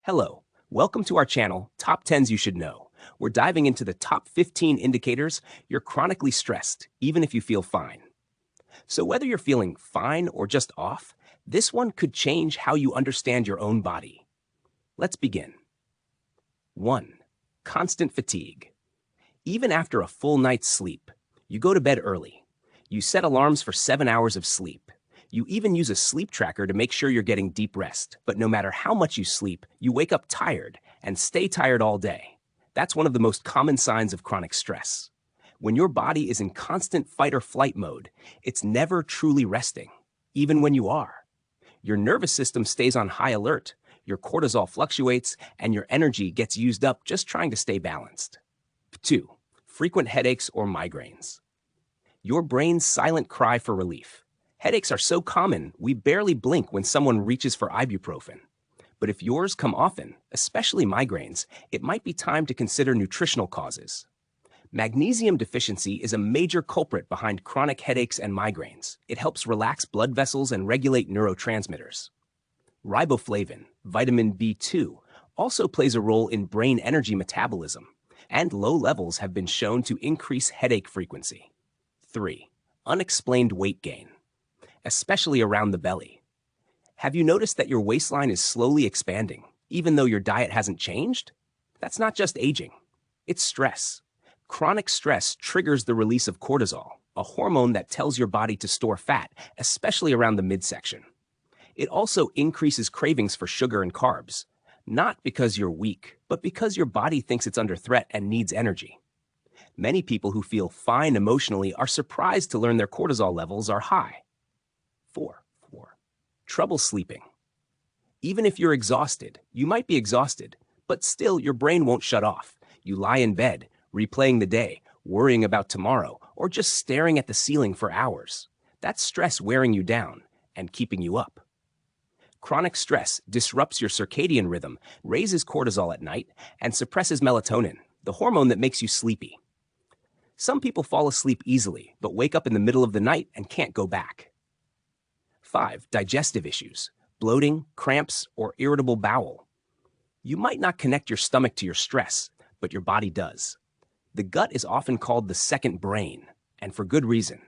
Hello, welcome to our channel, Top 10s You Should Know. We're diving into the top 15 indicators you're chronically stressed, even if you feel fine. So whether you're feeling fine or just off, this one could change how you understand your own body. Let's begin. 1. Constant fatigue. Even after a full night's sleep, you go to bed early. You set alarms for 7 hours of sleep. You even use a sleep tracker to make sure you're getting deep rest. But no matter how much you sleep, you wake up tired and stay tired all day. That's one of the most common signs of chronic stress. When your body is in constant fight or flight mode, it's never truly resting, even when you are. Your nervous system stays on high alert, your cortisol fluctuates, and your energy gets used up just trying to stay balanced. 2. Frequent headaches or migraines. Your brain's silent cry for relief. Headaches are so common, we barely blink when someone reaches for ibuprofen. But if yours come often, especially migraines, it might be time to consider nutritional causes. Magnesium deficiency is a major culprit behind chronic headaches and migraines. It helps relax blood vessels and regulate neurotransmitters. Riboflavin, vitamin B2, also plays a role in brain energy metabolism, and low levels have been shown to increase headache frequency. 3. Unexplained weight gain, especially around the belly. Have you noticed that your waistline is slowly expanding, even though your diet hasn't changed? That's not just aging, it's stress. Chronic stress triggers the release of cortisol, a hormone that tells your body to store fat, especially around the midsection. It also increases cravings for sugar and carbs, not because you're weak, but because your body thinks it's under threat and needs energy. Many people who feel fine emotionally are surprised to learn their cortisol levels are high. 4. Trouble sleeping. Even if you're exhausted, you might be exhausted, but still your brain won't shut off. You lie in bed, replaying the day, worrying about tomorrow, or just staring at the ceiling for hours. That's stress wearing you down and keeping you up. Chronic stress disrupts your circadian rhythm, raises cortisol at night, and suppresses melatonin, the hormone that makes you sleepy. Some people fall asleep easily, but wake up in the middle of the night and can't go back. 5. Digestive issues, bloating, cramps, or irritable bowel. You might not connect your stomach to your stress, but your body does. The gut is often called the second brain, and for good reason.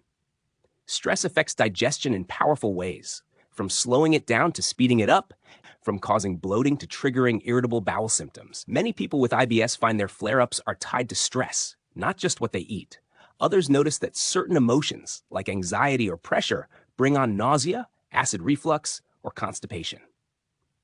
Stress affects digestion in powerful ways, from slowing it down to speeding it up, from causing bloating to triggering irritable bowel symptoms. Many people with IBS find their flare-ups are tied to stress, not just what they eat. Others notice that certain emotions, like anxiety or pressure, bring on nausea, acid reflux, or constipation.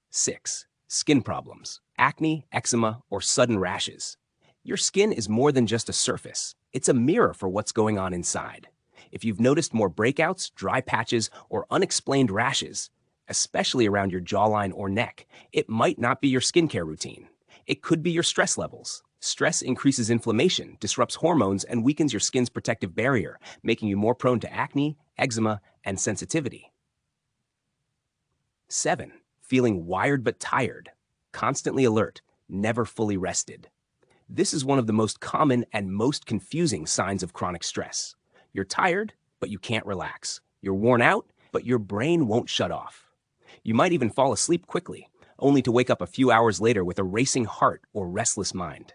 6. Skin problems, acne, eczema, or sudden rashes. Your skin is more than just a surface. It's a mirror for what's going on inside. If you've noticed more breakouts, dry patches, or unexplained rashes, especially around your jawline or neck, it might not be your skincare routine. It could be your stress levels. Stress increases inflammation, disrupts hormones, and weakens your skin's protective barrier, making you more prone to acne, eczema, and sensitivity. 7. Feeling wired but tired, constantly alert, never fully rested. This is one of the most common and most confusing signs of chronic stress. You're tired, but you can't relax. You're worn out, but your brain won't shut off. You might even fall asleep quickly, only to wake up a few hours later with a racing heart or restless mind.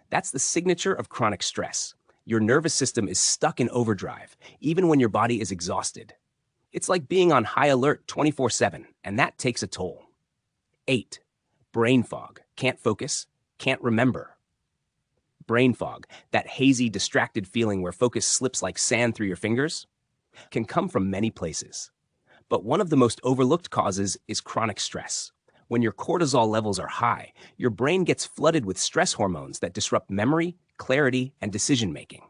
That's the signature of chronic stress. Your nervous system is stuck in overdrive, even when your body is exhausted. It's like being on high alert 24/7, and that takes a toll. 8. Brain fog. Can't focus, can't remember. Brain fog, that hazy, distracted feeling where focus slips like sand through your fingers, can come from many places. But one of the most overlooked causes is chronic stress. When your cortisol levels are high, your brain gets flooded with stress hormones that disrupt memory, clarity, and decision-making.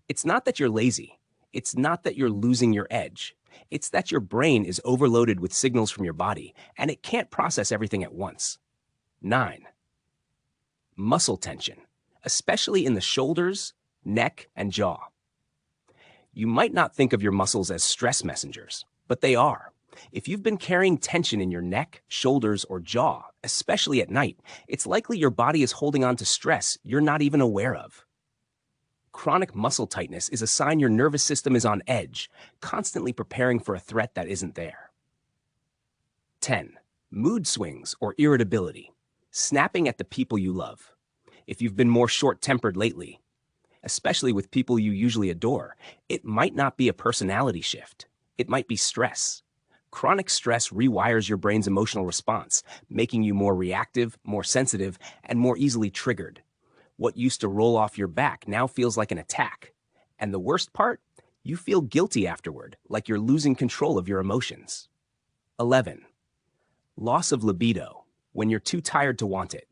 It's not that you're lazy. It's not that you're losing your edge. It's that your brain is overloaded with signals from your body, and it can't process everything at once. 9. Muscle tension, especially in the shoulders, neck, and jaw. You might not think of your muscles as stress messengers, but they are. If you've been carrying tension in your neck, shoulders, or jaw, especially at night, it's likely your body is holding on to stress you're not even aware of. Chronic muscle tightness is a sign your nervous system is on edge, constantly preparing for a threat that isn't there. 10. Mood swings or irritability. Snapping at the people you love. If you've been more short-tempered lately, especially with people you usually adore, it might not be a personality shift. It might be stress. Chronic stress rewires your brain's emotional response, making you more reactive, more sensitive, and more easily triggered. What used to roll off your back now feels like an attack. And the worst part? You feel guilty afterward, like you're losing control of your emotions. 11. Loss of libido, when you're too tired to want it.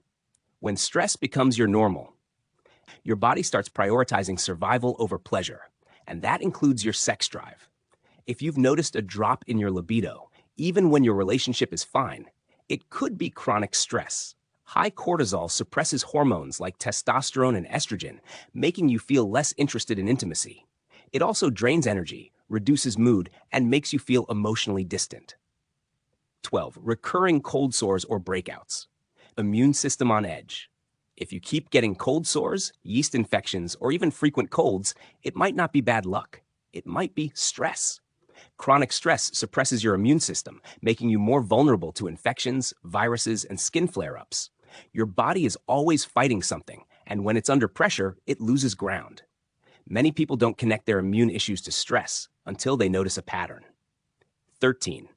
When stress becomes your normal, your body starts prioritizing survival over pleasure, and that includes your sex drive. If you've noticed a drop in your libido, even when your relationship is fine, it could be chronic stress. High cortisol suppresses hormones like testosterone and estrogen, making you feel less interested in intimacy. It also drains energy, reduces mood, and makes you feel emotionally distant. 12. Recurring cold sores or breakouts. Immune system on edge. If you keep getting cold sores, yeast infections, or even frequent colds, it might not be bad luck. It might be stress. Chronic stress suppresses your immune system, making you more vulnerable to infections, viruses, and skin flare-ups. Your body is always fighting something, and when it's under pressure, it loses ground. Many people don't connect their immune issues to stress until they notice a pattern. 13.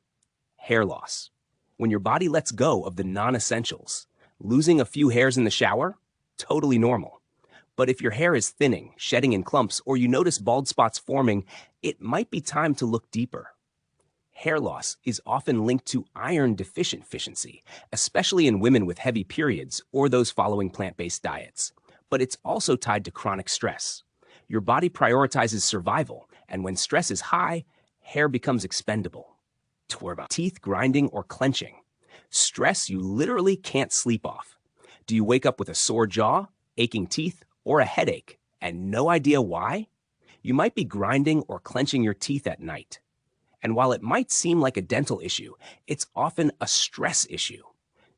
Hair loss. When your body lets go of the non-essentials, losing a few hairs in the shower? Totally normal. But if your hair is thinning, shedding in clumps, or you notice bald spots forming, it might be time to look deeper. Hair loss is often linked to iron deficiency, especially in women with heavy periods or those following plant-based diets. But it's also tied to chronic stress. Your body prioritizes survival, and when stress is high, hair becomes expendable. Teeth grinding or clenching. Stress you literally can't sleep off. Do you wake up with a sore jaw, aching teeth, or a headache, and no idea why? You might be grinding or clenching your teeth at night. And while it might seem like a dental issue, it's often a stress issue.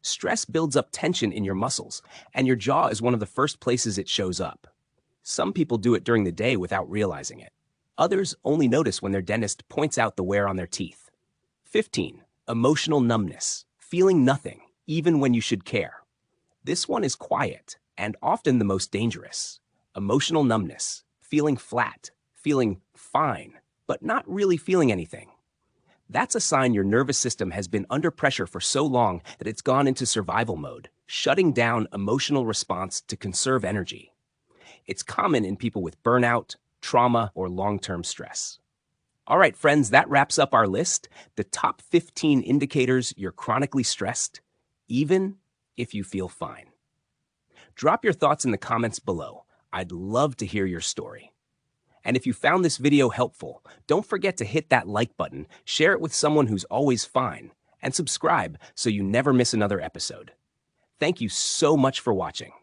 Stress builds up tension in your muscles, and your jaw is one of the first places it shows up. Some people do it during the day without realizing it. Others only notice when their dentist points out the wear on their teeth. 15. Emotional numbness, feeling nothing, even when you should care. This one is quiet and often the most dangerous. Emotional numbness, feeling flat, feeling fine, but not really feeling anything. That's a sign your nervous system has been under pressure for so long that it's gone into survival mode, shutting down emotional response to conserve energy. It's common in people with burnout, trauma, or long-term stress. All right, friends, that wraps up our list. The top 15 indicators you're chronically stressed, even if you feel fine. Drop your thoughts in the comments below. I'd love to hear your story. And if you found this video helpful, don't forget to hit that like button, share it with someone who's always fine, and subscribe so you never miss another episode. Thank you so much for watching.